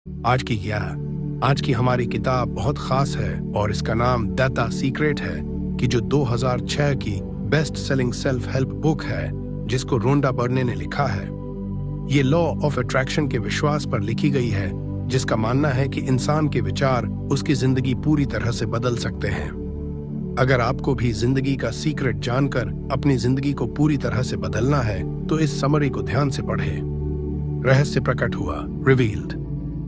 आज की हमारी किताब बहुत खास है और इसका नाम द सीक्रेट है कि जो 2006 की best selling self help book है जिसको रोंडा बर्ने ने लिखा है। ये लॉ ऑफ अट्रैक्शन के विश्वास पर लिखी गई है जिसका मानना है कि इंसान के विचार उसकी जिंदगी पूरी तरह से बदल सकते हैं। अगर आपको भी जिंदगी का सीक्रेट जानकर अपनी जिंदगी को पूरी तरह से बदलना है तो इस समरी को ध्यान से पढ़ें। रहस्य प्रकट हुआ, रिवील्ड।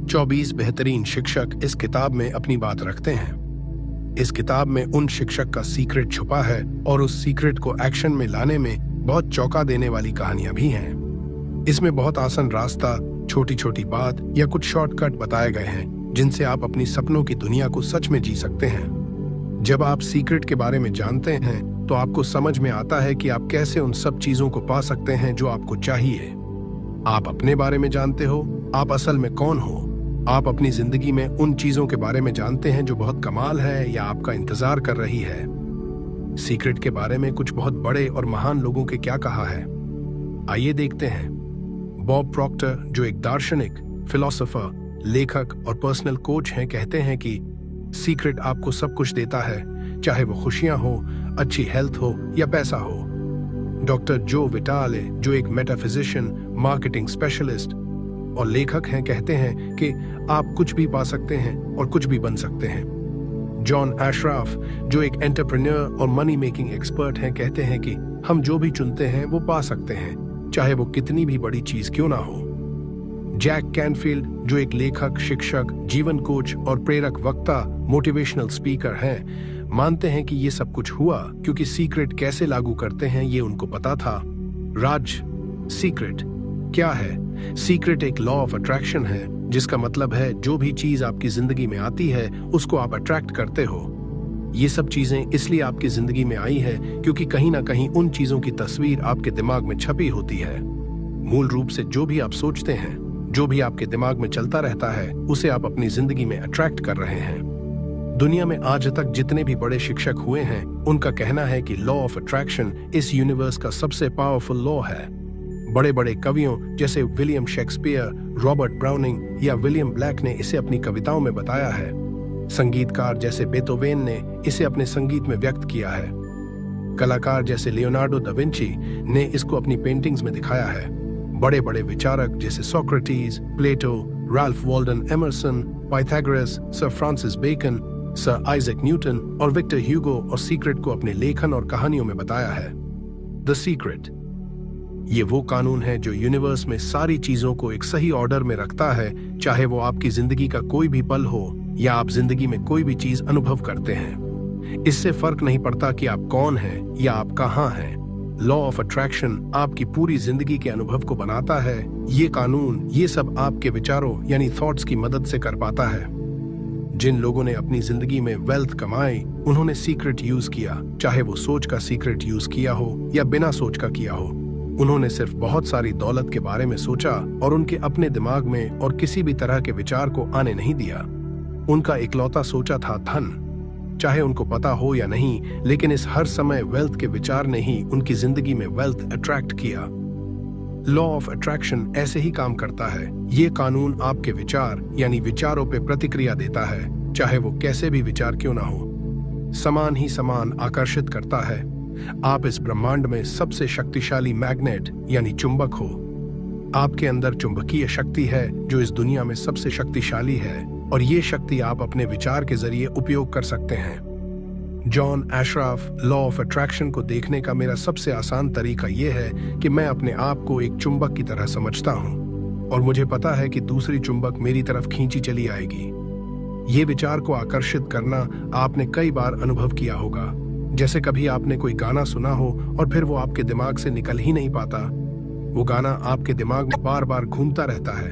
24 बेहतरीन शिक्षक इस किताब में अपनी बात रखते हैं। इस किताब में उन शिक्षक का सीक्रेट छुपा है और उस सीक्रेट को एक्शन में लाने में बहुत चौंका देने वाली कहानियां भी हैं। इसमें बहुत आसान रास्ता, छोटी छोटी बात या कुछ शॉर्टकट बताए गए हैं जिनसे आप अपनी सपनों की दुनिया को सच में जी सकते हैं। जब आप सीक्रेट के बारे में जानते हैं तो आपको समझ में आता है कि आप कैसे उन सब चीजों को पा सकते हैं जो आपको चाहिए। आप अपने बारे में जानते हो, आप असल में कौन हो। आप अपनी जिंदगी में उन चीजों के बारे में जानते हैं जो बहुत कमाल है या आपका इंतजार कर रही है। सीक्रेट के बारे में कुछ बहुत बड़े और महान लोगों के क्या कहा है, आइए देखते हैं। बॉब प्रॉक्टर, जो एक दार्शनिक, फिलोसोफर, लेखक और पर्सनल कोच हैं, कहते हैं कि सीक्रेट आपको सब कुछ देता है, चाहे वो खुशियां हो, अच्छी हेल्थ हो या पैसा हो। डॉक्टर जो विटाले, जो एक मेटाफिजिशियन, मार्केटिंग स्पेशलिस्ट और लेखक हैं, कहते हैं कि आप कुछ भी पा सकते हैं और कुछ भी बन सकते हैं। जॉन एशराफ, जो एक एंटरप्रेन्योर और मनी मेकिंग एक्सपर्ट हैं, कहते हैं कि हम जो भी चुनते हैं वो पा सकते हैं, चाहे वो कितनी भी बड़ी चीज क्यों ना हो। जैक कैनफील्ड, जो एक लेखक, शिक्षक, जीवन कोच और प्रेरक वक्ता, मोटिवेशनल स्पीकर हैं, मानते हैं कि ये सब कुछ हुआ क्योंकि सीक्रेट कैसे लागू करते हैं ये उनको पता था। राज, सीक्रेट क्या है? सीक्रेट एक लॉ ऑफ अट्रैक्शन है जिसका मतलब है जो भी चीज आपकी जिंदगी में आती है उसको आप अट्रैक्ट करते हो। ये सब चीजें इसलिए आपकी जिंदगी में आई है क्योंकि कहीं ना कहीं उन चीजों की तस्वीर आपके दिमाग में छपी होती है। मूल रूप से जो भी आप सोचते हैं, जो भी आपके दिमाग में चलता रहता है, उसे आप अपनी जिंदगी में अट्रैक्ट कर रहे हैं। दुनिया में आज तक जितने भी बड़े शिक्षक हुए हैं उनका कहना है कि लॉ ऑफ अट्रैक्शन इस यूनिवर्स का सबसे पावरफुल लॉ है। बड़े बड़े कवियों जैसे विलियम शेक्सपियर, रॉबर्ट ब्राउनिंग या विलियम ब्लैक ने इसे अपनी कविताओं में बताया है। संगीतकार जैसे बेथोवेन ने इसे अपने संगीत में व्यक्त किया है। कलाकार जैसे लियोनार्डो दा विंची ने इसको अपनी पेंटिंग्स में दिखाया है। बड़े बड़े विचारक जैसे Socrates, Plato, Ralph Waldo Emerson, Pythagoras, sir Francis Bacon, sir Isaac Newton और विक्टर ह्यूगो और सीक्रेट को अपने लेखन और कहानियों में बताया है। द सीक्रेट, ये वो कानून है जो यूनिवर्स में सारी चीजों को एक सही ऑर्डर में रखता है, चाहे वो आपकी जिंदगी का कोई भी पल हो या आप जिंदगी में कोई भी चीज अनुभव करते हैं। इससे फर्क नहीं पड़ता कि आप कौन हैं या आप कहाँ हैं। लॉ ऑफ अट्रैक्शन आपकी पूरी जिंदगी के अनुभव को बनाता है। ये कानून ये सब आपके विचारों यानी थॉट्स की मदद से कर पाता है। जिन लोगों ने अपनी जिंदगी में वेल्थ कमाई, उन्होंने सीक्रेट यूज किया, चाहे वो सोच का सीक्रेट यूज किया हो या बिना सोच का किया हो। उन्होंने सिर्फ बहुत सारी दौलत के बारे में सोचा और उनके अपने दिमाग में और किसी भी तरह के विचार को आने नहीं दिया। उनका इकलौता सोचा था धन। चाहे उनको पता हो या नहीं, लेकिन इस हर समय वेल्थ के विचार ने ही उनकी जिंदगी में वेल्थ अट्रैक्ट किया। लॉ ऑफ अट्रैक्शन ऐसे ही काम करता है। ये कानून आपके विचार यानी विचारों पे प्रतिक्रिया देता है, चाहे वो कैसे भी विचार क्यों ना हो। समान ही समान आकर्षित करता है। आप इस ब्रह्मांड में सबसे शक्तिशाली मैग्नेट यानी चुंबक हो। आपके अंदर चुंबकीय शक्ति है जो इस दुनिया में सबसे शक्तिशाली है और ये शक्ति आप अपने विचार के जरिए उपयोग कर सकते हैं। जॉन एशराफ, लॉ ऑफ अट्रैक्शन को देखने का मेरा सबसे आसान तरीका यह है कि मैं अपने आप को एक चुंबक की तरह समझता हूँ और मुझे पता है कि दूसरी चुंबक मेरी तरफ खींची चली आएगी। ये विचार को आकर्षित करना आपने कई बार अनुभव किया होगा। जैसे कभी आपने कोई गाना सुना हो और फिर वो आपके दिमाग से निकल ही नहीं पाता। वो गाना आपके दिमाग में बार बार घूमता रहता है।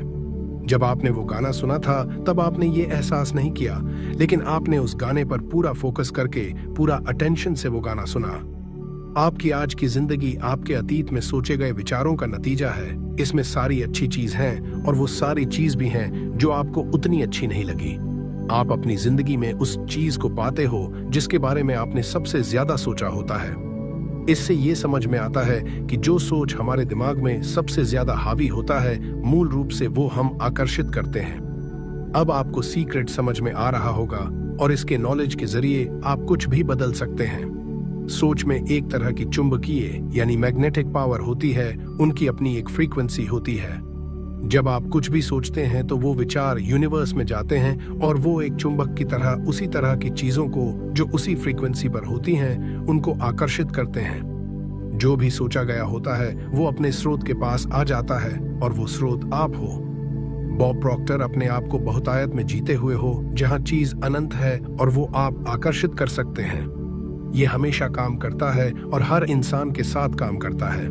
जब आपने वो गाना सुना था तब आपने ये एहसास नहीं किया, लेकिन आपने उस गाने पर पूरा फोकस करके पूरा अटेंशन से वो गाना सुना। आपकी आज की जिंदगी आपके अतीत में सोचे गए विचारों का नतीजा है। इसमें सारी अच्छी चीज हैं और वो सारी चीज भी हैं जो आपको उतनी अच्छी नहीं लगी। आप अपनी जिंदगी में उस चीज को पाते हो जिसके बारे में आपने सबसे ज्यादा सोचा होता है। इससे ये समझ में आता है कि जो सोच हमारे दिमाग में सबसे ज्यादा हावी होता है, मूल रूप से वो हम आकर्षित करते हैं। अब आपको सीक्रेट समझ में आ रहा होगा और इसके नॉलेज के जरिए आप कुछ भी बदल सकते हैं। सोच में एक तरह की चुंबकीय यानी मैग्नेटिक पावर होती है, उनकी अपनी एक फ्रीक्वेंसी होती है। जब आप कुछ भी सोचते हैं तो वो विचार यूनिवर्स में जाते हैं और वो एक चुंबक की तरह उसी तरह की चीजों को जो उसी फ्रीक्वेंसी पर होती हैं उनको आकर्षित करते हैं। जो भी सोचा गया होता है वो अपने स्रोत के पास आ जाता है और वो स्रोत आप हो। बॉब प्रॉक्टर अपने आप को बहुतायत में जीते हुए हो, जहां चीज अनंत है और वो आप आकर्षित कर सकते हैं। ये हमेशा काम करता है और हर इंसान के साथ काम करता है।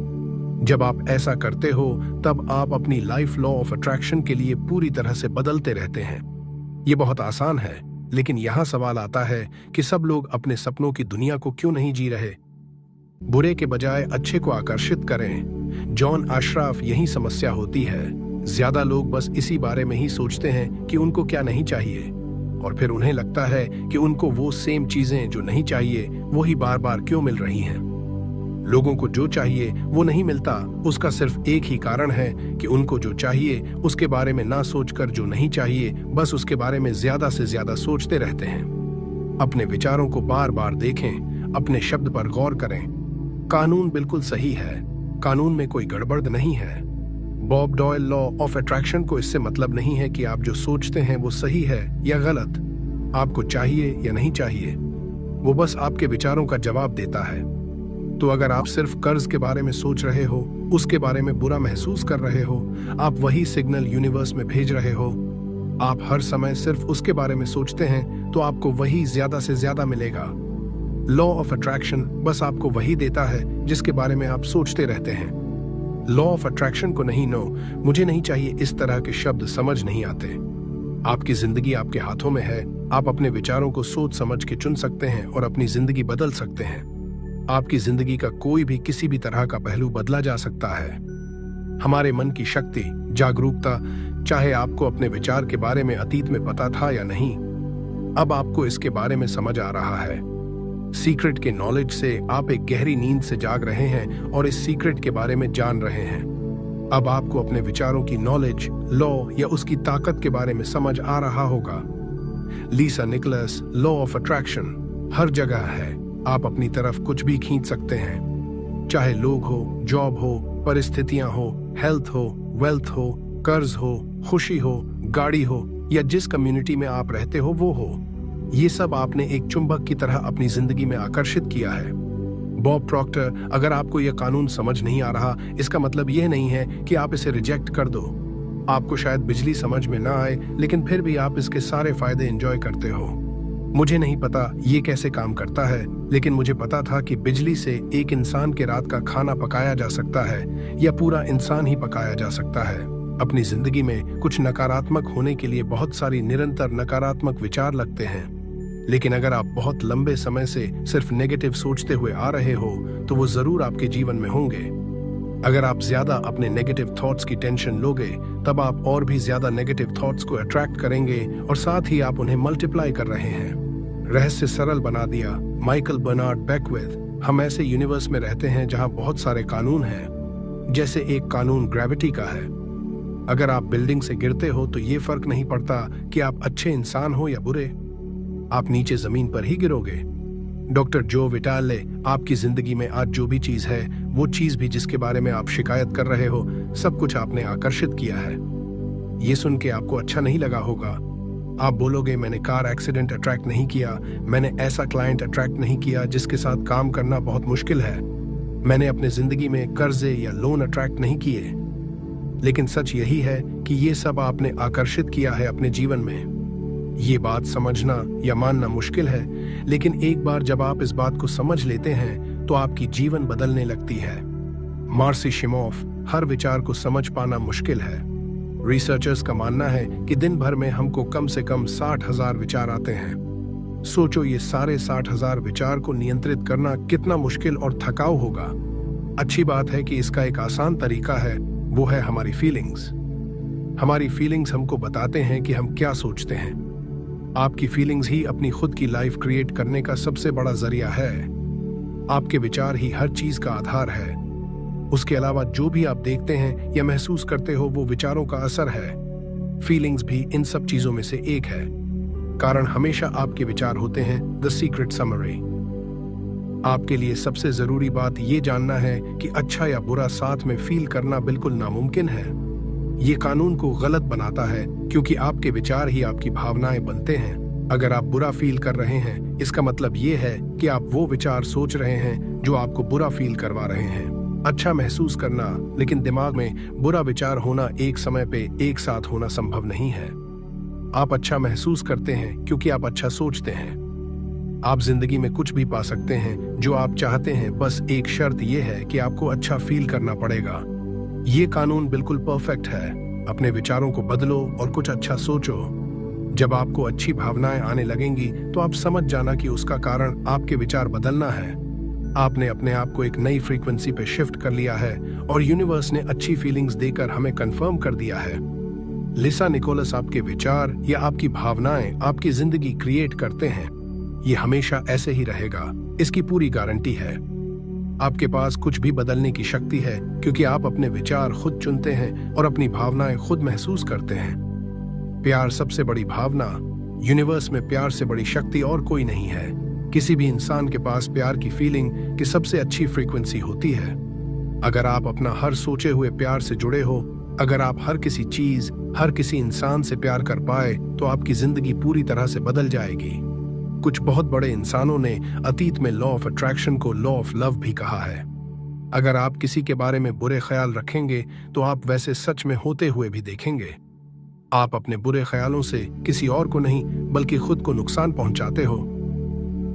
जब आप ऐसा करते हो तब आप अपनी लाइफ लॉ ऑफ अट्रैक्शन के लिए पूरी तरह से बदलते रहते हैं। ये बहुत आसान है, लेकिन यहाँ सवाल आता है कि सब लोग अपने सपनों की दुनिया को क्यों नहीं जी रहे? बुरे के बजाय अच्छे को आकर्षित करें। जॉन अशराफ यही समस्या होती है। ज्यादा लोग बस इसी बारे में ही सोचते हैं कि उनको क्या नहीं चाहिए, और फिर उन्हें लगता है कि उनको वो सेम चीजें जो नहीं चाहिए वो ही बार बार क्यों मिल रही हैं। लोगों को जो चाहिए वो नहीं मिलता, उसका सिर्फ एक ही कारण है कि उनको जो चाहिए उसके बारे में ना सोचकर जो नहीं चाहिए बस उसके बारे में ज्यादा से ज्यादा सोचते रहते हैं। अपने विचारों को बार बार देखें, अपने शब्द पर गौर करें। कानून बिल्कुल सही है, कानून में कोई गड़बड़ नहीं है। Bob Doyle law of attraction को इससे मतलब नहीं है कि आप जो सोचते हैं वो सही है या गलत, आपको चाहिए या नहीं चाहिए, वो बस आपके विचारों का जवाब देता है। तो अगर आप सिर्फ कर्ज के बारे में सोच रहे हो, उसके बारे में बुरा महसूस कर रहे हो, आप वही सिग्नल यूनिवर्स में भेज रहे हो। आप हर समय सिर्फ उसके बारे में सोचते हैं तो आपको वही ज्यादा से ज्यादा मिलेगा। लॉ ऑफ अट्रैक्शन बस आपको वही देता है जिसके बारे में आप सोचते रहते हैं। लॉ ऑफ अट्रैक्शन को नहीं, नो मुझे नहीं चाहिए, इस तरह के शब्द समझ नहीं आते। आपकी जिंदगी आपके हाथों में है। आप अपने विचारों को सोच समझ के चुन सकते हैं और अपनी जिंदगी बदल सकते हैं। आपकी जिंदगी का कोई भी किसी भी तरह का पहलू बदला जा सकता है। हमारे मन की शक्ति, जागरूकता, चाहे आपको अपने विचार के बारे में अतीत में पता था या नहीं, अब आपको इसके बारे में समझ आ रहा है। सीक्रेट के नॉलेज से आप एक गहरी नींद से जाग रहे हैं और इस सीक्रेट के बारे में जान रहे हैं। अब आपको अपने विचारों की नॉलेज, लॉ या उसकी ताकत के बारे में समझ आ रहा होगा। लीसा निकोलस, लॉ ऑफ अट्रैक्शन हर जगह है। आप अपनी तरफ कुछ भी खींच सकते हैं, चाहे लोग हो, जॉब हो, परिस्थितियां हो, हेल्थ हो, वेल्थ हो, कर्ज हो, खुशी हो, गाड़ी हो या जिस कम्युनिटी में आप रहते हो वो हो। ये सब आपने एक चुंबक की तरह अपनी जिंदगी में आकर्षित किया है। बॉब प्रॉक्टर, अगर आपको यह कानून समझ नहीं आ रहा, इसका मतलब यह नहीं है कि आप इसे रिजेक्ट कर दो। आपको शायद बिजली समझ में ना आए, लेकिन फिर भी आप इसके सारे फायदे एंजॉय करते हो। मुझे नहीं पता ये कैसे काम करता है, लेकिन मुझे पता था कि बिजली से एक इंसान के रात का खाना पकाया जा सकता है या पूरा इंसान ही पकाया जा सकता है। अपनी जिंदगी में कुछ नकारात्मक होने के लिए बहुत सारी निरंतर नकारात्मक विचार लगते हैं, लेकिन अगर आप बहुत लंबे समय से सिर्फ नेगेटिव सोचते हुए आ रहे हो तो वो जरूर आपके जीवन में होंगे। अगर आप ज्यादा अपने नेगेटिव थॉट्स की टेंशन लोगे, तब आप और भी ज्यादा नेगेटिव थॉट्स को अट्रैक्ट करेंगे और साथ ही आप उन्हें मल्टीप्लाई कर रहे हैं। रहस्य सरल बना दिया। माइकल बर्नार्ड बैकविथ, हम ऐसे यूनिवर्स में रहते हैं जहां बहुत सारे कानून हैं। जैसे एक कानून ग्रेविटी का है। अगर आप बिल्डिंग से गिरते हो तो ये फर्क नहीं पड़ता कि आप अच्छे इंसान हो या बुरे, आप नीचे जमीन पर ही गिरोगे। डॉक्टर जो विटाले, आपकी जिंदगी में आज जो भी चीज है, वो चीज भी जिसके बारे में आप शिकायत कर रहे हो, सब कुछ आपने आकर्षित किया है। ये सुन के आपको अच्छा नहीं लगा होगा। आप बोलोगे, मैंने कार एक्सीडेंट अट्रैक्ट नहीं किया, मैंने ऐसा क्लाइंट अट्रैक्ट नहीं किया जिसके साथ काम करना बहुत मुश्किल है, मैंने अपने जिंदगी में कर्जे या लोन अट्रैक्ट नहीं किए। लेकिन सच यही है कि ये सब आपने आकर्षित किया है अपने जीवन में। ये बात समझना या मानना मुश्किल है, लेकिन एक बार जब आप इस बात को समझ लेते हैं तो आपकी जीवन बदलने लगती है। मार्सी शिमोफ, हर विचार को समझ पाना मुश्किल है। रिसर्चर्स का मानना है कि दिन भर में हमको कम से कम 60,000 विचार आते हैं। सोचो, ये सारे 60,000 विचार को नियंत्रित करना कितना मुश्किल और थकाऊ होगा। अच्छी बात है कि इसका एक आसान तरीका है, वो है हमारी फीलिंग्स। हमारी फीलिंग्स हमको बताते हैं कि हम क्या सोचते हैं। आपकी फीलिंग्स ही अपनी खुद की लाइफ क्रिएट करने का सबसे बड़ा जरिया है। आपके विचार ही हर चीज का आधार है। उसके अलावा जो भी आप देखते हैं या महसूस करते हो, वो विचारों का असर है। फीलिंग्स भी इन सब चीजों में से एक है। कारण हमेशा आपके विचार होते हैं द सीक्रेट समरी। आपके लिए सबसे जरूरी बात यह जानना है कि अच्छा या बुरा साथ में फील करना बिल्कुल नामुमकिन है। ये कानून को गलत बनाता है क्योंकि आपके विचार ही आपकी भावनाएं बनते हैं। अगर आप बुरा फील कर रहे हैं, इसका मतलब ये है कि आप वो विचार सोच रहे हैं जो आपको बुरा फील करवा रहे हैं। अच्छा महसूस करना लेकिन दिमाग में बुरा विचार होना एक समय पे एक साथ होना संभव नहीं है। आप अच्छा महसूस करते हैं क्योंकि आप अच्छा सोचते हैं। आप जिंदगी में कुछ भी पा सकते हैं जो आप चाहते हैं, बस एक शर्त यह है कि आपको अच्छा फील करना पड़ेगा। ये कानून बिल्कुल परफेक्ट है। अपने विचारों को बदलो और कुछ अच्छा सोचो। जब आपको अच्छी भावनाएं आने लगेंगी तो आप समझ जाना कि उसका कारण आपके विचार बदलना है। आपने अपने आप को एक नई फ्रीक्वेंसी पे शिफ्ट कर लिया है और यूनिवर्स ने अच्छी फीलिंग्स देकर हमें कंफर्म कर दिया है। लिसा निकोलस, आपके विचार या आपकी भावनाएं आपकी जिंदगी क्रिएट करते हैं। ये हमेशा ऐसे ही रहेगा, इसकी पूरी गारंटी है। आपके पास कुछ भी बदलने की शक्ति है क्योंकि आप अपने विचार खुद चुनते हैं और अपनी भावनाएं खुद महसूस करते हैं। प्यार सबसे बड़ी भावना। यूनिवर्स में प्यार से बड़ी शक्ति और कोई नहीं है। किसी भी इंसान के पास प्यार की फीलिंग की सबसे अच्छी फ्रीक्वेंसी होती है। अगर आप अपना हर सोचे हुए प्यार से जुड़े हो, अगर आप हर किसी चीज, हर किसी इंसान से प्यार कर पाए, तो आपकी जिंदगी पूरी तरह से बदल जाएगी। कुछ बहुत बड़े इंसानों ने अतीत में लॉ ऑफ अट्रैक्शन को लॉ ऑफ लव भी कहा है। अगर आप किसी के बारे में बुरे ख्याल रखेंगे तो आप वैसे सच में होते हुए भी देखेंगे। आप अपने बुरे ख्यालों से किसी और को नहीं बल्कि खुद को नुकसान पहुंचाते हो।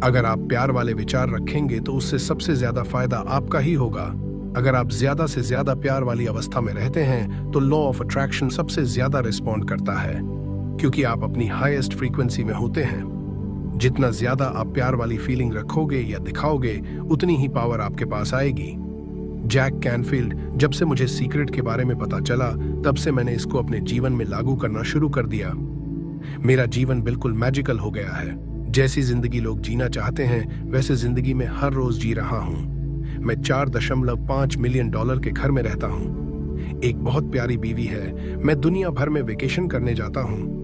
अगर आप प्यार वाले विचार रखेंगे तो उससे सबसे ज्यादा फायदा आपका ही होगा। अगर आप ज्यादा से ज्यादा प्यार वाली अवस्था में रहते हैं तो लॉ ऑफ अट्रैक्शन सबसे ज्यादा रिस्पॉन्ड करता है, क्योंकि आप अपनी हाईएस्ट फ्रीक्वेंसी में होते हैं। जितना ज्यादा आप प्यार वाली फीलिंग रखोगे या दिखाओगे, उतनी ही पावर आपके पास आएगी। जैक कैनफील्ड, जब से मुझे सीक्रेट के बारे में पता चला, तब से मैंने इसको अपने जीवन में लागू करना शुरू कर दिया। मेरा जीवन बिल्कुल मैजिकल हो गया है। जैसी जिंदगी लोग जीना चाहते हैं वैसे जिंदगी में हर रोज जी रहा हूँ। मैं $4.5 मिलियन के घर में रहता हूँ। एक बहुत प्यारी बीवी है। मैं दुनिया भर में वेकेशन करने जाता हूँ।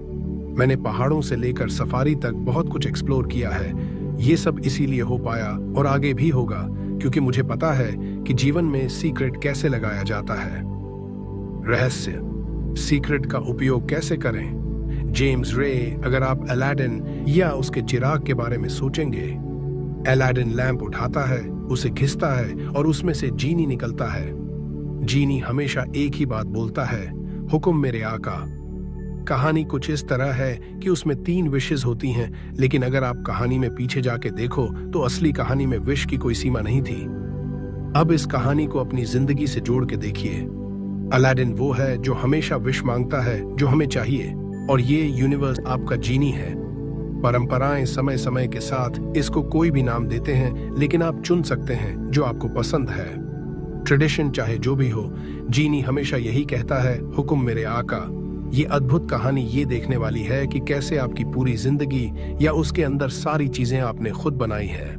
मैंने पहाड़ों से लेकर सफारी तक बहुत कुछ एक्सप्लोर किया है। ये सब इसीलिए हो पाया और आगे भी होगा क्योंकि मुझे पता है कि जीवन में सीक्रेट कैसे लगाया जाता है। रहस्य, सीक्रेट का उपयोग कैसे करें। जेम्स रे, अगर आप अलादीन या उसके चिराग के बारे में सोचेंगे, अलादीन लैंप उठाता है, उसे घिसता है और उसमें से जीनी निकलता है। जीनी हमेशा एक ही बात बोलता है, हुक्म मेरे आका। कहानी कुछ इस तरह है कि उसमें 3 विशेस होती हैं, लेकिन अगर आप कहानी में पीछे जाके देखो तो असली कहानी में विश की कोई सीमा नहीं थी। अब इस कहानी को अपनी जिंदगी से जोड़ के देखिए। अलादीन वो है जो हमेशा विश मांगता है जो हमें चाहिए, और ये यूनिवर्स आपका जीनी है। परंपराएं समय समय के साथ इसको कोई भी नाम देते हैं, लेकिन आप चुन सकते हैं जो आपको पसंद है। ट्रेडिशन चाहे जो भी हो, जीनी हमेशा यही कहता है, हुक्म मेरे आका। ये अद्भुत कहानी ये देखने वाली है कि कैसे आपकी पूरी जिंदगी या उसके अंदर सारी चीजें आपने खुद बनाई है।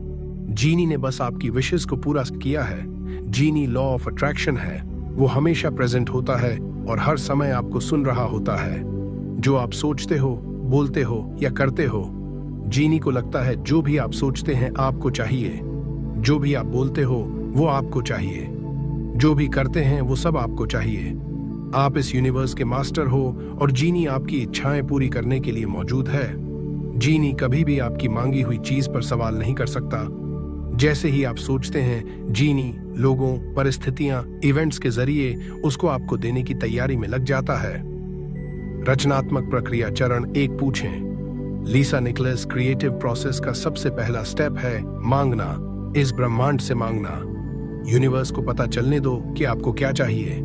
जीनी ने बस आपकी विशेस को पूरा किया है। जीनी लॉ ऑफ अट्रैक्शन है। वो हमेशा प्रेजेंट होता है और हर समय आपको सुन रहा होता है। जो आप सोचते हो, बोलते हो या करते हो, जीनी को लगता है जो भी आप सोचते हैं आपको चाहिए, जो भी आप बोलते हो वो आपको चाहिए, जो भी करते हैं वो सब आपको चाहिए। आप इस यूनिवर्स के मास्टर हो और जीनी आपकी इच्छाएं पूरी करने के लिए मौजूद है। जीनी कभी भी आपकी मांगी हुई चीज पर सवाल नहीं कर सकता। जैसे ही आप सोचते हैं, जीनी लोगों, परिस्थितियां, इवेंट्स के जरिए उसको आपको देने की तैयारी में लग जाता है। रचनात्मक प्रक्रिया चरण 1 पूछें। लिसा निकोलस, क्रिएटिव प्रोसेस का सबसे पहला स्टेप है मांगना। इस ब्रह्मांड से मांगना। यूनिवर्स को पता चलने दो कि आपको क्या चाहिए।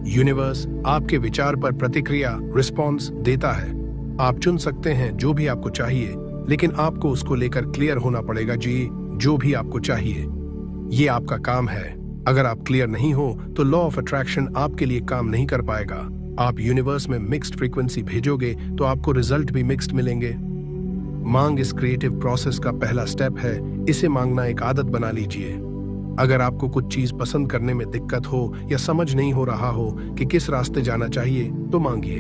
यूनिवर्स आपके विचार पर प्रतिक्रिया, रिस्पॉन्स देता है। आप चुन सकते हैं जो भी आपको चाहिए, लेकिन आपको उसको लेकर क्लियर होना पड़ेगा। जी, जो भी आपको चाहिए, ये आपका काम है। अगर आप क्लियर नहीं हो तो लॉ ऑफ अट्रैक्शन आपके लिए काम नहीं कर पाएगा। आप यूनिवर्स में मिक्स्ड फ्रीक्वेंसी भेजोगे तो आपको रिजल्ट भी मिक्स्ड मिलेंगे। मांग इस क्रिएटिव प्रोसेस का पहला स्टेप है। इसे मांगना एक आदत बना लीजिए। अगर आपको कुछ चीज पसंद करने में दिक्कत हो या समझ नहीं हो रहा हो कि किस रास्ते जाना चाहिए, तो मांगिए।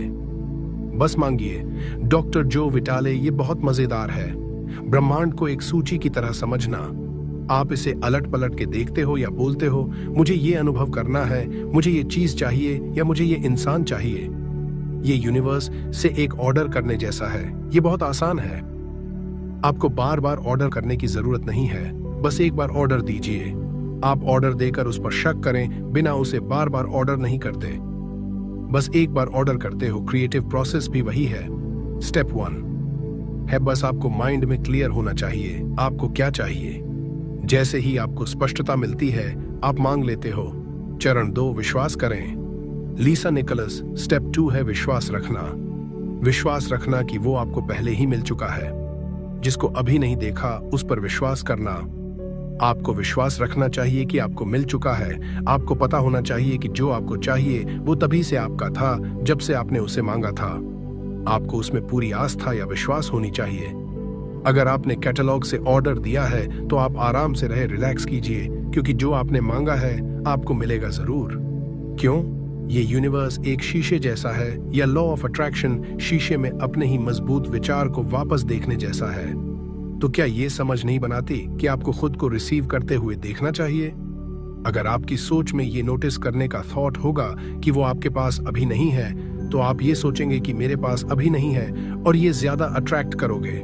बस मांगिए। डॉक्टर जो विटाले, ये बहुत मजेदार है। ब्रह्मांड को एक सूची की तरह समझना। आप इसे अलट पलट के देखते हो या बोलते हो, मुझे ये अनुभव करना है, मुझे ये चीज चाहिए या मुझे ये इंसान चाहिए। ये यूनिवर्स से एक ऑर्डर करने जैसा है। ये बहुत आसान है। आपको बार बार ऑर्डर करने की जरूरत नहीं है, बस एक बार ऑर्डर दीजिए। आप ऑर्डर देकर उस पर शक करें, बिना उसे बार बार ऑर्डर नहीं करते, बस एक बार ऑर्डर करते हो। क्रिएटिव प्रोसेस भी वही है। स्टेप 1 है बस आपको माइंड में क्लियर होना चाहिए आपको क्या चाहिए। जैसे ही आपको स्पष्टता मिलती है, आप मांग लेते हो। चरण 2 विश्वास करें। लीसा निकोलस। स्टेप 2 है विश्वास रखना। विश्वास रखना कि वो आपको पहले ही मिल चुका है। जिसको अभी नहीं देखा, उस पर विश्वास करना। आपको विश्वास रखना चाहिए कि आपको मिल चुका है। आपको पता होना चाहिए कि जो आपको चाहिए वो तभी से आपका था, जब से आपने उसे मांगा था। आपको उसमें पूरी आस्था या विश्वास होनी चाहिए। अगर आपने कैटलॉग से ऑर्डर दिया है तो आप आराम से रहे, रिलैक्स कीजिए, क्योंकि जो आपने मांगा है आपको मिलेगा जरूर। क्यों? ये यूनिवर्स एक शीशे जैसा है, या लॉ ऑफ अट्रैक्शन शीशे में अपने ही मजबूत विचार को वापस देखने जैसा है। तो क्या ये समझ नहीं बनाती कि आपको खुद को रिसीव करते हुए देखना चाहिए? अगर आपकी सोच में ये नोटिस करने का थॉट होगा कि वो आपके पास अभी नहीं है, तो आप ये सोचेंगे कि मेरे पास अभी नहीं है, और ये ज्यादा अट्रैक्ट करोगे।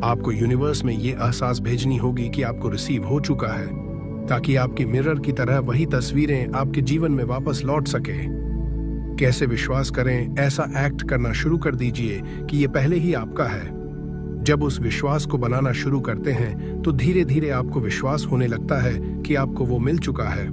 आपको यूनिवर्स में ये एहसास भेजनी होगी कि आपको रिसीव हो चुका है, ताकि आपके मिरर की तरह वही तस्वीरें आपके जीवन में वापस लौट सके। कैसे विश्वास करें? ऐसा एक्ट करना शुरू कर दीजिए कि ये पहले ही आपका है। जब उस विश्वास को बनाना शुरू करते हैं तो धीरे धीरे आपको विश्वास होने लगता है कि आपको वो मिल चुका है।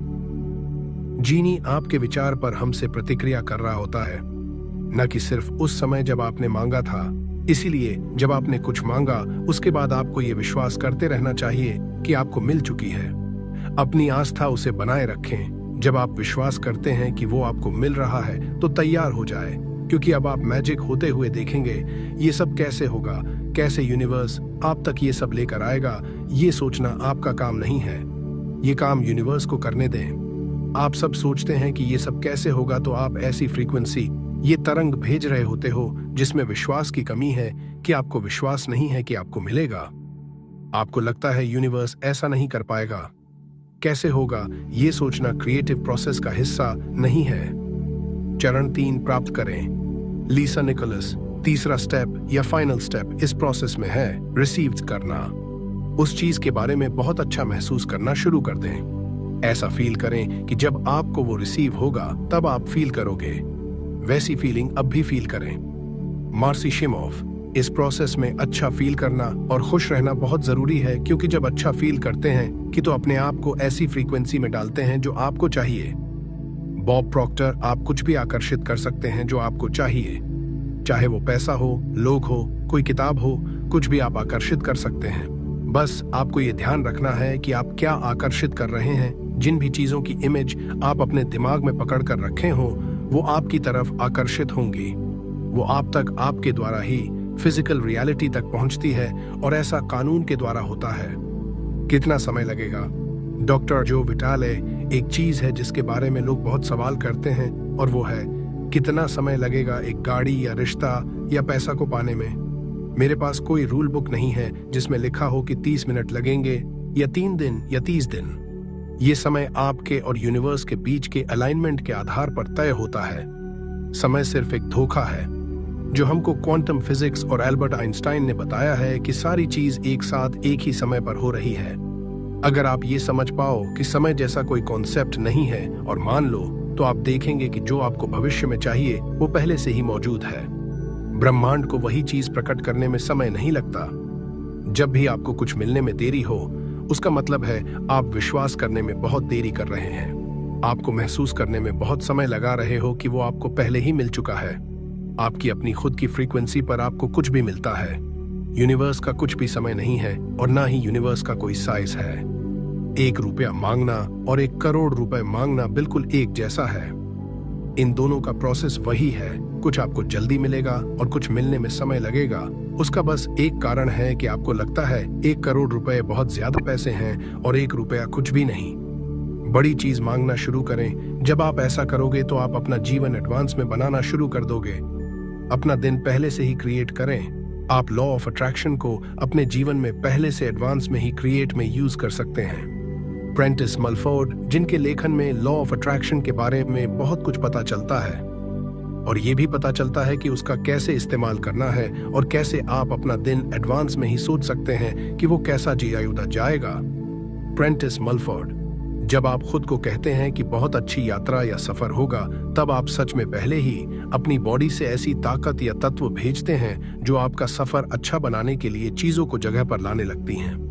जीनी आपके विचार पर हमसे प्रतिक्रिया कर रहा होता है, न कि सिर्फ उस समय जब आपने मांगा था। इसीलिए जब आपने कुछ मांगा, उसके बाद आपको ये विश्वास करते रहना चाहिए कि आपको मिल चुकी है। अपनी आस्था उसे बनाए रखें। जब आप विश्वास करते हैं कि वो आपको मिल रहा है, तो तैयार हो जाए, क्योंकि अब आप मैजिक होते हुए देखेंगे। ये सब कैसे होगा, कैसे यूनिवर्स आप तक ये सब लेकर आएगा, ये सोचना आपका काम नहीं है। ये काम यूनिवर्स को करने दें। आप सब सोचते हैं कि ये सब कैसे होगा, तो आप ऐसी फ्रीक्वेंसी, ये तरंग भेज रहे होते हो जिसमें विश्वास की कमी है, कि आपको विश्वास नहीं है कि आपको मिलेगा। आपको लगता है यूनिवर्स ऐसा नहीं कर पाएगा, कैसे होगा, ये सोचना क्रिएटिव प्रोसेस का हिस्सा नहीं है। चरण 3 प्राप्त करें। लीसा निकोलस। तीसरा स्टेप या फाइनल स्टेप इस प्रोसेस में है रिसीव करना। उस चीज के बारे में बहुत अच्छा महसूस करना शुरू कर दें। ऐसा फील करें कि जब आपको वो रिसीव होगा तब आप फील करोगे। वैसी फीलिंग अब भी फील करें। मार्सी शिमोफ। इस प्रोसेस में अच्छा फील करना और खुश रहना बहुत जरूरी है, क्योंकि जब अच्छा फील करते हैं कि तो अपने आप को ऐसी फ्रीक्वेंसी में डालते हैं जो आपको चाहिए। Bob Procter. आप कुछ भी आकर्षित कर सकते हैं जो आपको चाहिए, चाहे वो पैसा हो, लोग हो, कोई किताब हो, कुछ भी आप आकर्षित कर सकते हैं। बस आपको ये ध्यान रखना है कि आप क्या आकर्षित कर रहे हैं। जिन भी चीजों की इमेज आप अपने दिमाग में पकड़ कर रखे हो, वो आपकी तरफ आकर्षित होंगी। वो आप तक आपके द्वारा ही फिजिकल रियलिटी तक पहुंचती है, और ऐसा कानून के द्वारा होता है। कितना समय लगेगा? डॉक्टर जो विटाले। एक चीज है जिसके बारे में लोग बहुत सवाल करते हैं, और वो है कितना समय लगेगा एक गाड़ी या रिश्ता या पैसा को पाने में। मेरे पास कोई रूल बुक नहीं है जिसमें लिखा हो कि 30 मिनट लगेंगे या 3 दिन या 30 दिन। ये समय आपके और यूनिवर्स के बीच के अलाइनमेंट के आधार पर तय होता है। समय सिर्फ एक धोखा है जो हमको क्वांटम फिजिक्स और एल्बर्ट आइंस्टाइन ने बताया है कि सारी चीज एक साथ एक ही समय पर हो रही है। अगर आप ये समझ पाओ कि समय जैसा कोई कॉन्सेप्ट नहीं है और मान लो, तो आप देखेंगे कि जो आपको भविष्य में चाहिए वो पहले से ही मौजूद है। ब्रह्मांड को वही चीज प्रकट करने में समय नहीं लगता। जब भी आपको कुछ मिलने में देरी हो, उसका मतलब है आप विश्वास करने में बहुत देरी कर रहे हैं। आपको महसूस करने में बहुत समय लगा रहे हो कि वो आपको पहले ही मिल चुका है। आपकी अपनी खुद की फ्रीक्वेंसी पर आपको कुछ भी मिलता है। यूनिवर्स का कुछ भी समय नहीं है, और ना ही यूनिवर्स का कोई साइज है। 1 रुपया मांगना और 1 करोड़ रुपए मांगना बिल्कुल एक जैसा है। इन दोनों का प्रोसेस वही है। कुछ आपको जल्दी मिलेगा और कुछ मिलने में समय लगेगा। उसका बस एक कारण है कि आपको लगता है 1 करोड़ रुपए बहुत ज्यादा पैसे हैं और 1 रुपया कुछ भी नहीं। बड़ी चीज मांगना शुरू करें। जब आप ऐसा करोगे तो आप अपना जीवन एडवांस में बनाना शुरू कर दोगे। अपना दिन पहले से ही क्रिएट करें। आप लॉ ऑफ अट्रैक्शन को अपने जीवन में पहले से एडवांस में ही क्रिएट में यूज कर सकते हैं। प्रेंटिस मलफोर्ड, जिनके लेखन में लॉ ऑफ अट्रैक्शन के बारे में बहुत कुछ पता चलता है और ये भी पता चलता है कि उसका कैसे इस्तेमाल करना है और कैसे आप अपना दिन एडवांस में ही सोच सकते हैं कि वो कैसा जिया जाएगा। प्रेंटिस मलफोर्ड, जब आप खुद को कहते हैं कि बहुत अच्छी यात्रा या सफर होगा, तब आप सच में पहले ही अपनी बॉडी से ऐसी ताकत या तत्व भेजते हैं जो आपका सफर अच्छा बनाने के लिए चीजों को जगह पर लाने लगती हैं।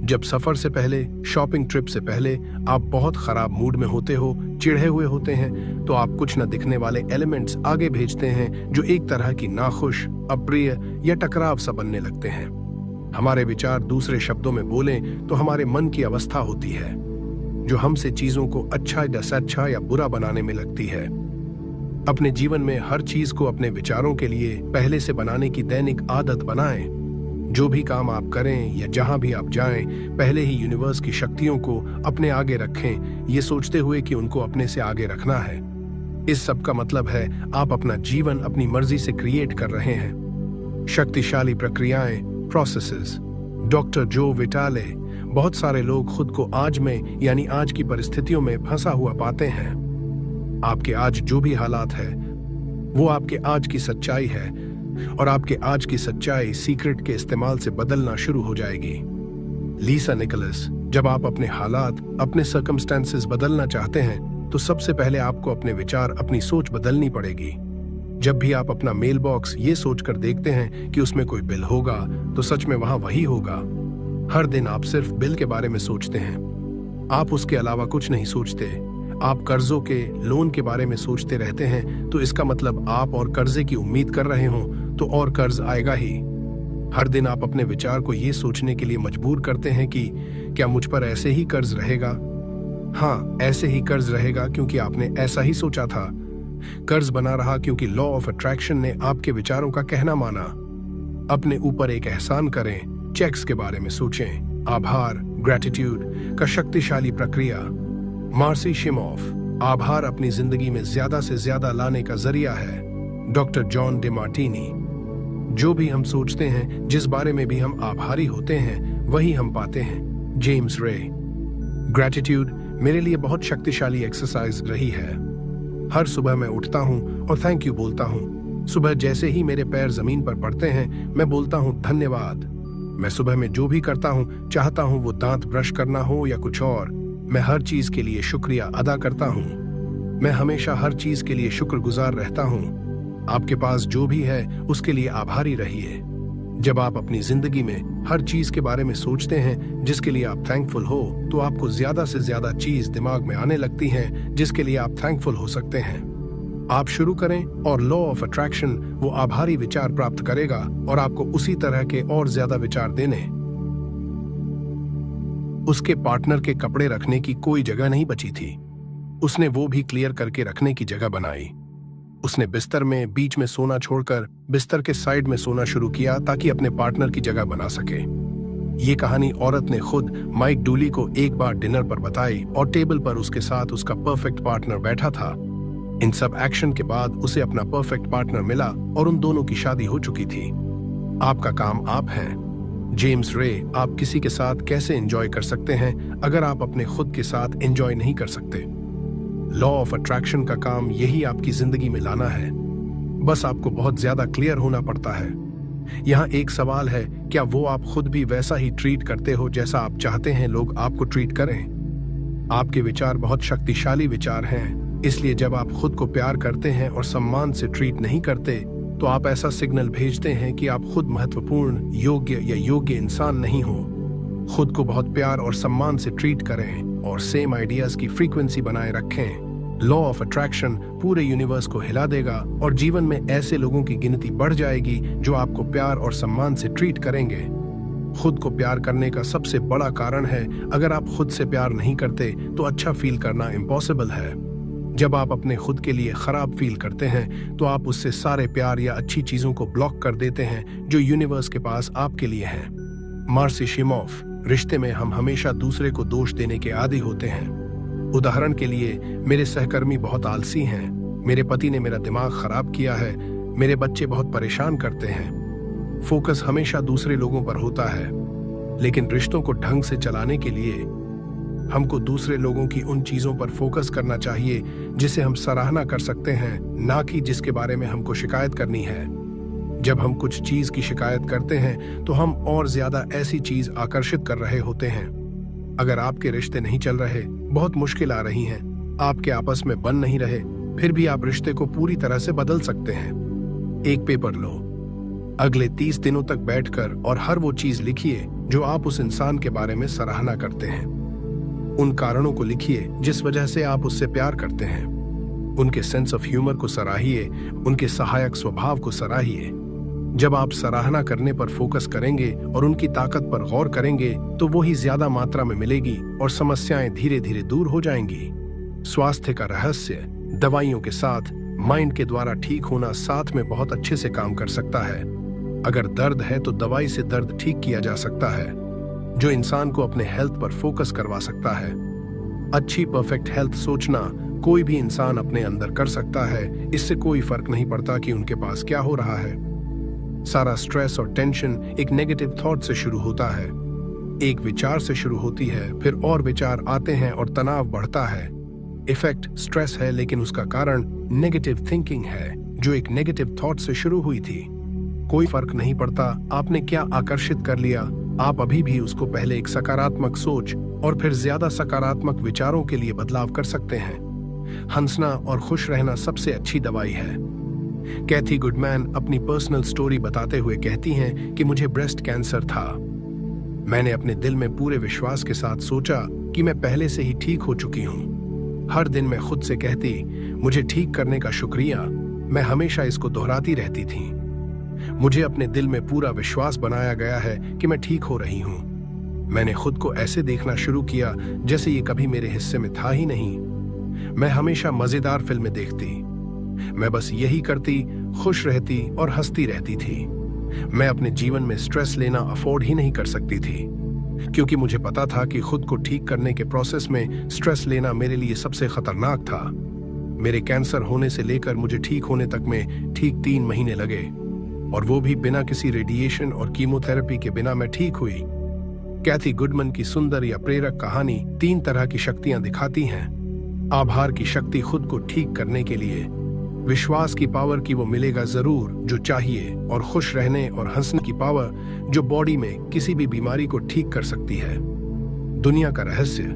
जब सफर से पहले, शॉपिंग ट्रिप से पहले आप बहुत खराब मूड में होते हो, चिढ़े हुए होते हैं, तो आप कुछ न दिखने वाले एलिमेंट्स आगे भेजते हैं जो एक तरह की नाखुश, अप्रिय या टकराव सा बनने लगते हैं। हमारे विचार, दूसरे शब्दों में बोलें तो हमारे मन की अवस्था होती है जो हमसे चीजों को अच्छा या अच्छा या बुरा बनाने में लगती है। अपने जीवन में हर चीज को अपने विचारों के लिए पहले से बनाने की दैनिक आदत बनाएं। जो भी काम आप करें या जहां भी आप जाएं, पहले ही यूनिवर्स की शक्तियों को अपने आगे रखें, ये सोचते हुए कि उनको अपने से आगे रखना है। इस सब का मतलब है आप अपना जीवन अपनी मर्जी से क्रिएट कर रहे हैं। शक्तिशाली प्रक्रियाएं, प्रोसेसेस। डॉक्टर जो विटाले, बहुत सारे लोग खुद को आज में यानी आज की परिस्थितियों में फंसा हुआ पाते हैं। आपके आज जो भी हालात है वो आपके आज की सच्चाई है और आपके आज की सच्चाई सीक्रेट के इस्तेमाल से बदलना शुरू हो जाएगी। लीसा निकोलस, जब आप अपने हालात, अपने सर्कमस्टेंसेस बदलना चाहते हैं तो सबसे पहले आपको अपने विचार, अपनी सोच बदलनी पड़ेगी। जब भी आप अपना मेल बॉक्स ये सोचकर देखते हैं कि उसमें कोई बिल होगा तो सच में वहां वही होगा। हर दिन आप सिर्फ बिल के बारे में सोचते हैं, आप उसके अलावा कुछ नहीं सोचते। आप कर्जों के, लोन के बारे में सोचते रहते हैं तो इसका मतलब आप और कर्जे की उम्मीद कर रहे हो तो और कर्ज आएगा ही। हर दिन आप अपने विचार को ये सोचने के लिए मजबूर करते हैं कि क्या मुझ पर ऐसे ही कर्ज रहेगा। हाँ, ऐसे ही कर्ज रहेगा क्योंकि आपने ऐसा ही सोचा था। कर्ज बना रहा क्योंकि लॉ ऑफ अट्रैक्शन ने आपके विचारों का कहना माना। अपने ऊपर एक एहसान करें, चेक्स के बारे में सोचें। आभार, ग्रैटिट्यूड का शक्तिशाली प्रक्रिया। मार्सी शिमोफ, आभार अपनी जिंदगी में ज्यादा से ज्यादा लाने का जरिया है। डॉक्टर जॉन डिमार्टिनी, जो भी हम सोचते हैं, जिस बारे में भी हम आभारी होते हैं, वही हम पाते हैं। जेम्स रे, ग्रैटिट्यूड मेरे लिए बहुत शक्तिशाली एक्सरसाइज रही है। हर सुबह मैं उठता हूं और थैंक यू बोलता हूं। सुबह जैसे ही मेरे पैर जमीन पर पड़ते हैं, मैं बोलता हूं धन्यवाद। मैं सुबह में जो भी करता हूं, चाहता हूं वो दांत ब्रश करना हो या कुछ और, मैं हर चीज के लिए शुक्रिया अदा करता हूं। मैं हमेशा हर चीज के लिए शुक्रगुजार रहता हूं। आपके पास जो भी है उसके लिए आभारी रहिए। जब आप अपनी जिंदगी में हर चीज के बारे में सोचते हैं जिसके लिए आप थैंकफुल हो, तो आपको ज्यादा से ज्यादा चीज दिमाग में आने लगती हैं जिसके लिए आप थैंकफुल हो सकते हैं। आप शुरू करें और लॉ ऑफ अट्रैक्शन वो आभारी विचार प्राप्त करेगा और आपको उसी तरह के और ज्यादा विचार देने। उसके पार्टनर के कपड़े रखने की कोई जगह नहीं बची थी। उसने वो भी क्लियर करके रखने की जगह बनाई। उसने बिस्तर में बीच में सोना छोड़कर बिस्तर के साइड में सोना शुरू किया ताकि अपने पार्टनर की जगह बना सके। ये कहानी औरत ने खुद माइक डूली को एक बार डिनर पर बताई और टेबल पर उसके साथ उसका परफेक्ट पार्टनर बैठा था। इन सब एक्शन के बाद उसे अपना परफेक्ट पार्टनर मिला और उन दोनों की शादी हो चुकी थी। आपका काम आप हैं। जेम्स रे, आप किसी के साथ कैसे एंजॉय कर सकते हैं अगर आप अपने खुद के साथ एंजॉय नहीं कर सकते। लॉ ऑफ अट्रैक्शन का काम यही आपकी जिंदगी में लाना है। बस आपको बहुत ज्यादा क्लियर होना पड़ता है। यहाँ एक सवाल है, क्या वो आप खुद भी वैसा ही ट्रीट करते हो जैसा आप चाहते हैं लोग आपको ट्रीट करें? आपके विचार बहुत शक्तिशाली विचार हैं, इसलिए जब आप खुद को प्यार करते हैं और सम्मान से ट्रीट नहीं करते, तो आप ऐसा सिग्नल भेजते हैं कि आप खुद महत्वपूर्ण, योग्य या योग्य इंसान नहीं हो। खुद को बहुत प्यार और सम्मान से ट्रीट करें और सेम आइडियाज की फ्रीक्वेंसी बनाए रखें। लॉ ऑफ अट्रैक्शन पूरे यूनिवर्स को हिला देगा और जीवन में ऐसे लोगों की गिनती बढ़ जाएगी जो आपको प्यार और सम्मान से ट्रीट करेंगे। खुद को प्यार करने का सबसे बड़ा कारण है, अगर आप खुद से प्यार नहीं करते तो अच्छा फील करना इम्पॉसिबल है। जब आप अपने खुद के लिए खराब फील करते हैं तो आप उससे सारे प्यार या अच्छी चीजों को ब्लॉक कर देते हैं जो यूनिवर्स के पास आपके लिए हैं। मार्सी शिमोफ, रिश्ते में हम हमेशा दूसरे को दोष देने के आदी होते हैं। उदाहरण के लिए, मेरे सहकर्मी बहुत आलसी हैं, मेरे पति ने मेरा दिमाग खराब किया है, मेरे बच्चे बहुत परेशान करते हैं। फोकस हमेशा दूसरे लोगों पर होता है, लेकिन रिश्तों को ढंग से चलाने के लिए हमको दूसरे लोगों की उन चीजों पर फोकस करना चाहिए जिसे हम सराहना कर सकते हैं, ना कि जिसके बारे में हमको शिकायत करनी है। जब हम कुछ चीज की शिकायत करते हैं तो हम और ज्यादा ऐसी चीज आकर्षित कर रहे होते हैं। अगर आपके रिश्ते नहीं चल रहे, बहुत मुश्किल आ रही हैं, आपके आपस में बन नहीं रहे, फिर भी आप रिश्ते को पूरी तरह से बदल सकते हैं। एक पेपर लो, अगले 30 दिनों तक बैठकर और हर वो चीज लिखिए जो आप उस इंसान के बारे में सराहना करते हैं। उन कारणों को लिखिए जिस वजह से आप उससे प्यार करते हैं। उनके सेंस ऑफ ह्यूमर को सराहिए, उनके सहायक स्वभाव को सराहिए। जब आप सराहना करने पर फोकस करेंगे और उनकी ताकत पर गौर करेंगे तो वो ही ज्यादा मात्रा में मिलेगी और समस्याएं धीरे धीरे दूर हो जाएंगी। स्वास्थ्य का रहस्य दवाइयों के साथ माइंड के द्वारा ठीक होना साथ में बहुत अच्छे से काम कर सकता है। अगर दर्द है तो दवाई से दर्द ठीक किया जा सकता है, जो इंसान को अपने हेल्थ पर फोकस करवा सकता है। अच्छी परफेक्ट हेल्थ सोचना कोई भी इंसान अपने अंदर कर सकता है। इससे कोई फर्क नहीं पड़ता कि उनके पास क्या हो रहा है। सारा स्ट्रेस और टेंशन एक नेगेटिव थॉट से शुरू होता है, एक विचार से शुरू होती है, फिर और विचार आते हैं और तनाव बढ़ता है। इफेक्ट स्ट्रेस है, लेकिन उसका कारण नेगेटिव थिंकिंग है जो एक नेगेटिव थॉट से शुरू हुई थी। कोई फर्क नहीं पड़ता आपने क्या आकर्षित कर लिया, आप अभी भी उसको पहले एक सकारात्मक सोच और फिर ज्यादा सकारात्मक विचारों के लिए बदलाव कर सकते हैं। हंसना और खुश रहना सबसे अच्छी दवाई है। कैथी गुडमैन अपनी पर्सनल स्टोरी बताते हुए कहती हैं कि मुझे ब्रेस्ट कैंसर था। मैंने अपने दिल में पूरे विश्वास के साथ सोचा कि मैं पहले से ही ठीक हो चुकी हूँ। हर दिन मैं खुद से कहती, मुझे ठीक करने का शुक्रिया। मैं हमेशा इसको दोहराती रहती थी। मुझे अपने दिल में पूरा विश्वास बनाया गया है कि मैं ठीक हो रही हूँ। मैंने खुद को ऐसे देखना शुरू किया जैसे ये कभी मेरे हिस्से में था ही नहीं। मैं हमेशा मजेदार फिल्में देखती, मैं बस यही करती, खुश रहती और हंसती रहती थी। मैं अपने जीवन में स्ट्रेस लेना अफोर्ड ही नहीं कर सकती थी, क्योंकि मुझे पता था कि खुद को ठीक करने के प्रोसेस में स्ट्रेस लेना मेरे लिए सबसे खतरनाक था। मेरे कैंसर होने से लेकर मुझे ठीक होने तक में ठीक 3 महीने लगे, और वो भी बिना किसी रेडिएशन और कीमोथेरेपी के बिना मैं ठीक हुई। कैथी गुडमैन की सुंदर या प्रेरक कहानी 3 तरह की शक्तियां दिखाती हैं। आभार की शक्ति खुद को ठीक करने के लिए, विश्वास की पावर की वो मिलेगा जरूर जो चाहिए, और खुश रहने और हंसने की पावर जो बॉडी में किसी भी बीमारी को ठीक कर सकती है। दुनिया का रहस्य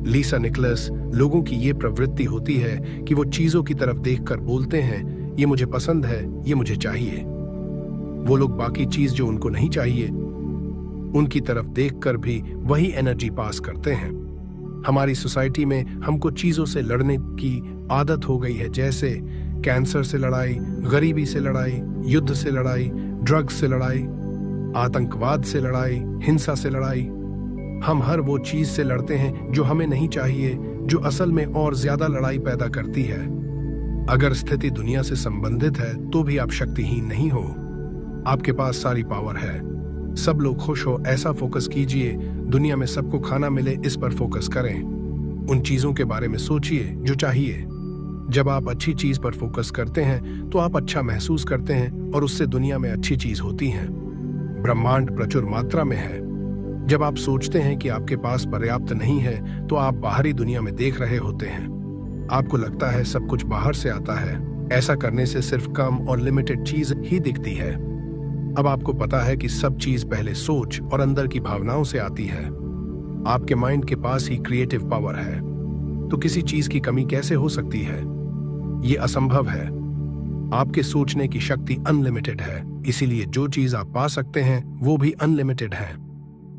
लीसा निकोलस, लोगों की ये प्रवृत्ति होती है कि वो चीजों की तरफ देखकर बोलते हैं, ये मुझे पसंद है, ये मुझे चाहिए। वो लोग बाकी चीज जो उनको नहीं चाहिए उनकी तरफ देखकर भी वही एनर्जी पास करते हैं। हमारी सोसाइटी में हमको चीजों से लड़ने की आदत हो गई है, जैसे कैंसर से लड़ाई, गरीबी से लड़ाई, युद्ध से लड़ाई, ड्रग्स से लड़ाई, आतंकवाद से लड़ाई, हिंसा से लड़ाई। हम हर वो चीज से लड़ते हैं जो हमें नहीं चाहिए, जो असल में और ज्यादा लड़ाई पैदा करती है। अगर स्थिति दुनिया से संबंधित है तो भी आप शक्तिहीन नहीं हो। आपके पास सारी पावर है। सब लोग खुश हो ऐसा फोकस कीजिए, दुनिया में सबको खाना मिले इस पर फोकस करें। उन चीजों के बारे में सोचिए जो चाहिए। जब आप अच्छी चीज पर फोकस करते हैं तो आप अच्छा महसूस करते हैं और उससे दुनिया में अच्छी चीज होती है। ब्रह्मांड प्रचुर मात्रा में है। जब आप सोचते हैं कि आपके पास पर्याप्त नहीं है तो आप बाहरी दुनिया में देख रहे होते हैं। आपको लगता है सब कुछ बाहर से आता है। ऐसा करने से सिर्फ कम और लिमिटेड चीज ही दिखती है। अब आपको पता है कि सब चीज पहले सोच और अंदर की भावनाओं से आती है। आपके माइंड के पास ही क्रिएटिव पावर है, तो किसी चीज की कमी कैसे हो सकती है? ये असंभव है। आपके सोचने की शक्ति अनलिमिटेड है, इसीलिए जो चीज आप पा सकते हैं वो भी अनलिमिटेड है।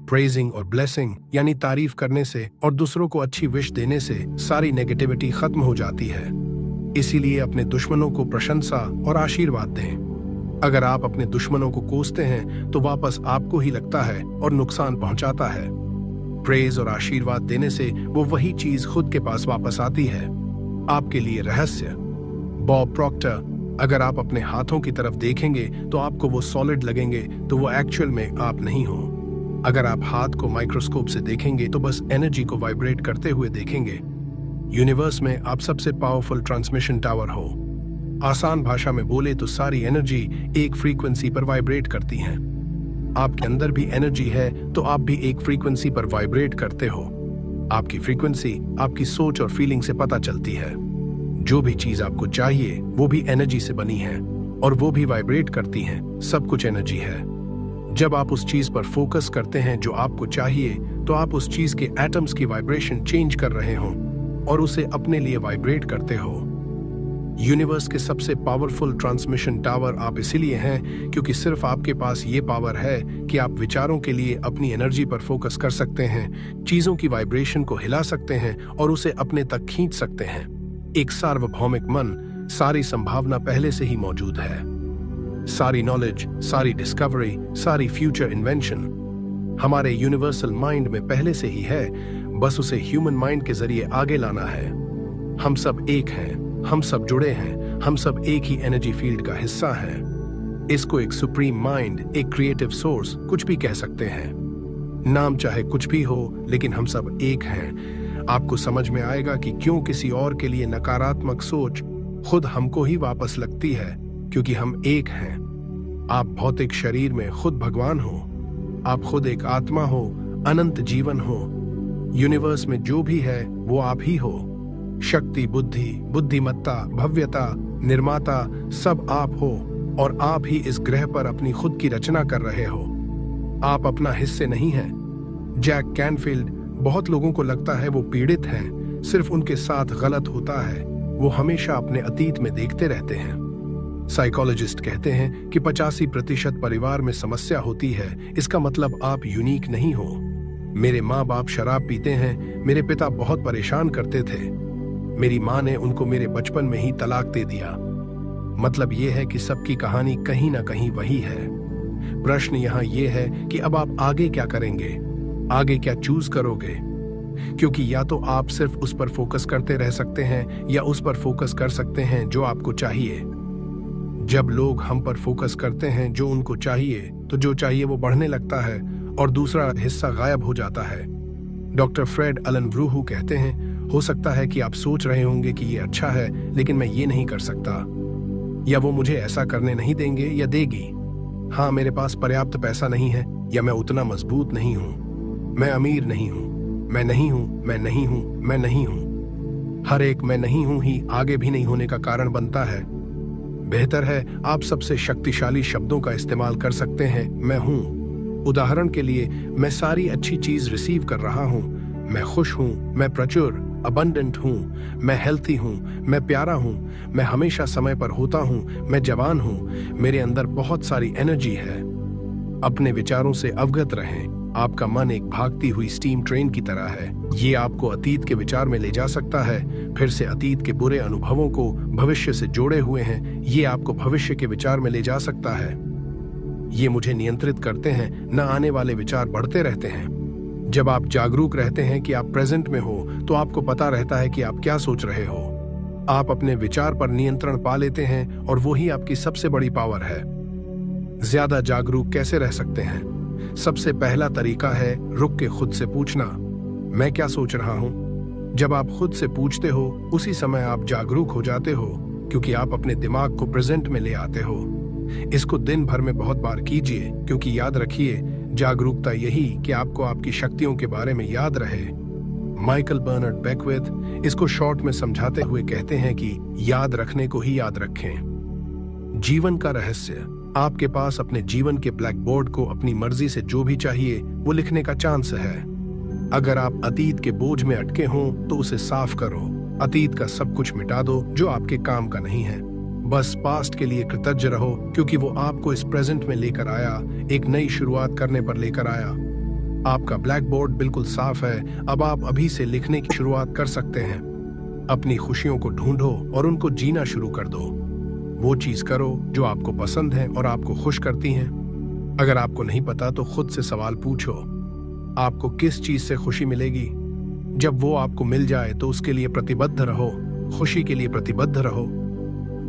प्रेजिंग और ब्लेसिंग यानी तारीफ करने से और दूसरों को अच्छी विश देने से सारी नेगेटिविटी खत्म हो जाती है। इसीलिए अपने दुश्मनों को प्रशंसा और आशीर्वाद दें। अगर आप अपने दुश्मनों को कोसते हैं तो वापस आपको ही लगता है और नुकसान पहुंचाता है। प्रेज और आशीर्वाद देने से वो वही चीज खुद के पास वापस आती है। आपके लिए रहस्य बॉब प्रॉक्टर, अगर आप अपने हाथों की तरफ देखेंगे तो आपको वो सॉलिड लगेंगे, तो वो एक्चुअल में आप नहीं हो। अगर आप हाथ को माइक्रोस्कोप से देखेंगे तो बस एनर्जी को वाइब्रेट करते हुए देखेंगे। यूनिवर्स में आप सबसे पावरफुल ट्रांसमिशन टावर हो। आसान भाषा में बोले तो सारी एनर्जी एक फ्रीक्वेंसी पर वाइब्रेट करती हैं। आपके अंदर भी एनर्जी है तो आप भी एक फ्रीक्वेंसी पर वाइब्रेट करते हो। आपकी फ्रीक्वेंसी आपकी सोच और फीलिंग से पता चलती है। जो भी चीज आपको चाहिए वो भी एनर्जी से बनी है और वो भी वाइब्रेट करती है। सब कुछ एनर्जी है। जब आप उस चीज पर फोकस करते हैं जो आपको चाहिए तो आप उस चीज के एटम्स की वाइब्रेशन चेंज कर रहे हो और उसे अपने लिए वाइब्रेट करते हो। यूनिवर्स के सबसे पावरफुल ट्रांसमिशन टावर आप इसीलिए हैं क्योंकि सिर्फ आपके पास ये पावर है कि आप विचारों के लिए अपनी एनर्जी पर फोकस कर सकते हैं, चीजों की वाइब्रेशन को हिला सकते हैं और उसे अपने तक खींच सकते हैं। एक सार्वभौमिक मन, सारी संभावना पहले से ही मौजूद है। सारी नॉलेज, सारी डिस्कवरी, सारी फ्यूचर इन्वेंशन हमारे यूनिवर्सल माइंड में पहले से ही है, बस उसे ह्यूमन माइंड के जरिए आगे लाना है। हम सब एक हैं, हम सब जुड़े हैं, हम सब एक ही एनर्जी फील्ड का हिस्सा हैं। इसको एक सुप्रीम माइंड, एक क्रिएटिव सोर्स, कुछ भी कह सकते हैं। नाम चाहे कुछ भी हो, लेकिन हम सब एक हैं। आपको समझ में आएगा कि क्यों किसी और के लिए नकारात्मक सोच खुद हमको ही वापस लगती है, क्योंकि हम एक हैं। आप भौतिक शरीर में खुद भगवान हो, आप खुद एक आत्मा हो, अनंत जीवन हो। यूनिवर्स में जो भी है वो आप ही हो। शक्ति, बुद्धि, बुद्धिमत्ता, भव्यता, निर्माता सब आप हो और आप ही इस ग्रह पर अपनी खुद की रचना कर रहे हो। आप अपना हिस्से नहीं हैं। जैक कैनफील्ड, बहुत लोगों को लगता है वो पीड़ित हैं, सिर्फ उनके साथ गलत होता है। वो हमेशा अपने अतीत में देखते रहते हैं। साइकोलॉजिस्ट कहते हैं कि 85% परिवार में समस्या होती है। इसका मतलब आप यूनिक नहीं हो। मेरे माँ बाप शराब पीते हैं, मेरे पिता बहुत परेशान करते थे, मेरी माँ ने उनको मेरे बचपन में ही तलाक दे दिया। मतलब ये है कि सबकी कहानी कहीं ना कहीं वही है। प्रश्न यहाँ ये है कि अब आप आगे क्या करेंगे, आगे क्या चूज करोगे? क्योंकि या तो आप सिर्फ उस पर फोकस करते रह सकते हैं या उस पर फोकस कर सकते हैं जो आपको चाहिए। जब लोग हम पर फोकस करते हैं जो उनको चाहिए, तो जो चाहिए वो बढ़ने लगता है और दूसरा हिस्सा गायब हो जाता है। डॉक्टर फ्रेड अलन ब्रूहू कहते हैं, हो सकता है कि आप सोच रहे होंगे कि ये अच्छा है, लेकिन मैं ये नहीं कर सकता, या वो मुझे ऐसा करने नहीं देंगे या देगी। हाँ, मेरे पास पर्याप्त पैसा नहीं है, या मैं उतना मजबूत नहीं हूँ, मैं अमीर नहीं हूँ, मैं नहीं हूँ, मैं नहीं हूँ, मैं नहीं हूँ। हर एक मैं नहीं हूँ ही आगे भी नहीं होने का कारण बनता है। बेहतर है आप सबसे शक्तिशाली शब्दों का इस्तेमाल कर सकते हैं, मैं हूँ। उदाहरण के लिए, मैं सारी अच्छी चीज रिसीव कर रहा हूँ, मैं खुश हूँ, मैं प्रचुर अबंडेंट हूँ, मैं हेल्थी हूँ, मैं प्यारा हूँ, मैं हमेशा समय पर होता हूँ, मैं जवान हूँ, मेरे अंदर बहुत सारी एनर्जी है। अपने विचारों से अवगत रहें। आपका मन एक भागती हुई स्टीम ट्रेन की तरह है। ये आपको अतीत के विचार में ले जा सकता है, फिर से अतीत के बुरे अनुभवों को भविष्य से जोड़े हुए हैं, ये आपको भविष्य के विचार में ले जा सकता है। ये मुझे नियंत्रित करते हैं, न आने वाले विचार बढ़ते रहते हैं। जब आप जागरूक रहते हैं कि आप प्रेजेंट में हो, तो आपको पता रहता है कि आप क्या सोच रहे हो। आप अपने विचार पर नियंत्रण पा लेते हैं और वही आपकी सबसे बड़ी पावर है। ज्यादा जागरूक कैसे रह सकते हैं? सबसे पहला तरीका है रुक के खुद से पूछना, मैं क्या सोच रहा हूँ? जब आप खुद से पूछते हो, उसी समय आप जागरूक हो जाते हो, क्योंकि आप अपने दिमाग को प्रेजेंट में ले आते हो। इसको दिन भर में बहुत बार कीजिए, क्योंकि याद रखिए, जागरूकता यही कि आपको आपकी शक्तियों के बारे में याद रहे। माइकल बर्नर्ड बेकविथ इसको शॉर्ट में समझाते हुए कहते हैं कि याद रखने को ही याद रखें। जीवन का रहस्य, आपके पास अपने जीवन के ब्लैक बोर्ड को अपनी मर्जी से जो भी चाहिए वो लिखने का चांस है। अगर आप अतीत के बोझ में अटके हों तो उसे साफ करो। अतीत का सब कुछ मिटा दो जो आपके काम का नहीं है। बस पास्ट के लिए कृतज्ञ रहो, क्योंकि वो आपको इस प्रेजेंट में लेकर आया, एक नई शुरुआत करने पर लेकर आया। आपका ब्लैक बोर्ड बिल्कुल साफ है। अब आप अभी से लिखने की शुरुआत कर सकते हैं। अपनी खुशियों को ढूंढो और उनको जीना शुरू कर दो। वो चीज करो जो आपको पसंद है और आपको खुश करती हैं। अगर आपको नहीं पता तो खुद से सवाल पूछो, आपको किस चीज से खुशी मिलेगी? जब वो आपको मिल जाए तो उसके लिए प्रतिबद्ध रहो, खुशी के लिए प्रतिबद्ध रहो।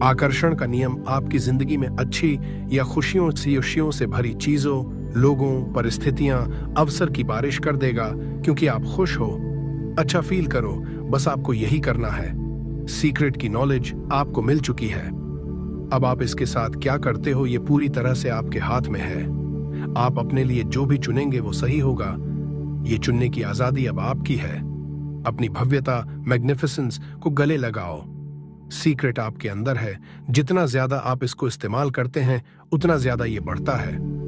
आकर्षण का नियम आपकी जिंदगी में अच्छी या खुशियों से भरी चीजों, लोगों, परिस्थितियां, अवसर की बारिश कर देगा, क्योंकि आप खुश हो, अच्छा फील करो। बस आपको यही करना है। सीक्रेट की नॉलेज आपको मिल चुकी है। अब आप इसके साथ क्या करते हो ये पूरी तरह से आपके हाथ में है। आप अपने लिए जो भी चुनेंगे वो सही होगा। ये चुनने की आजादी अब आपकी है। अपनी भव्यता, मैग्निफिसेंस को गले लगाओ। सीक्रेट आपके अंदर है। जितना ज्यादा आप इसको इस्तेमाल करते हैं उतना ज्यादा ये बढ़ता है।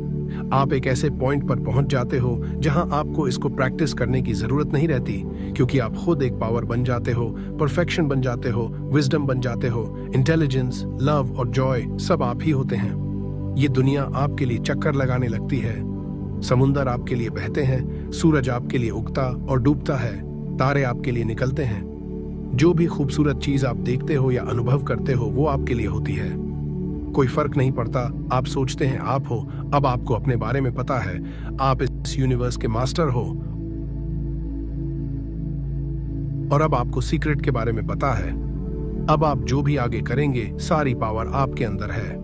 आप एक ऐसे पॉइंट पर पहुंच जाते हो जहां आपको इसको प्रैक्टिस करने की जरूरत नहीं रहती, क्योंकि आप खुद एक पावर बन जाते हो, परफेक्शन बन जाते हो, विजडम बन जाते हो, इंटेलिजेंस, लव और जॉय सब आप ही होते हैं। ये दुनिया आपके लिए चक्कर लगाने लगती है। समुंदर आपके लिए बहते हैं, सूरज आपके लिए उगता और डूबता है, तारे आपके लिए निकलते हैं। जो भी खूबसूरत चीज आप देखते हो या अनुभव करते हो वो आपके लिए होती है। कोई फर्क नहीं पड़ता आप सोचते हैं आप हो। अब आपको अपने बारे में पता है, आप इस यूनिवर्स के मास्टर हो। और अब आपको सीक्रेट के बारे में पता है। अब आप जो भी आगे करेंगे सारी पावर आपके अंदर है।